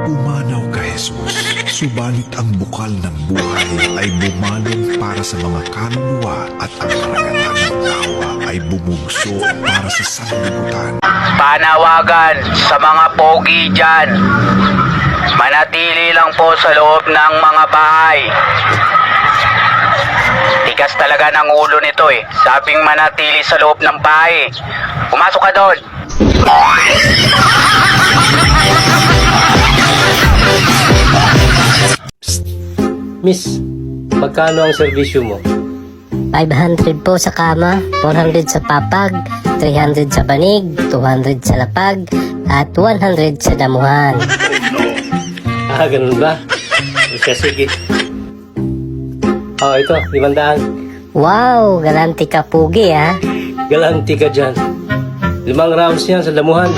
Pumanaw ka, Jesus, subalit ang bukal ng buhay ay bumalong para sa mga kaluluwa at ang karagatan ng tawa ay bumugso para sa sanlibutan. Panawagan sa mga pogi dyan. Manatili lang po sa loob ng mga bahay. Tigas talaga ng ulo nito eh. Sabing manatili sa loob ng bahay. Pumasok ka doon. Miss, magkano ang serbisyo mo? 500 po sa kama, 400 sa papag, 300 sa banig, 200 sa lapag, at 100 sa damuhan. Ah, ganun ba? Siya, sige. Oh, ito, 500. Wow, galante ka pugi ha. Galanti ka dyan. 5 rounds yan sa damuhan.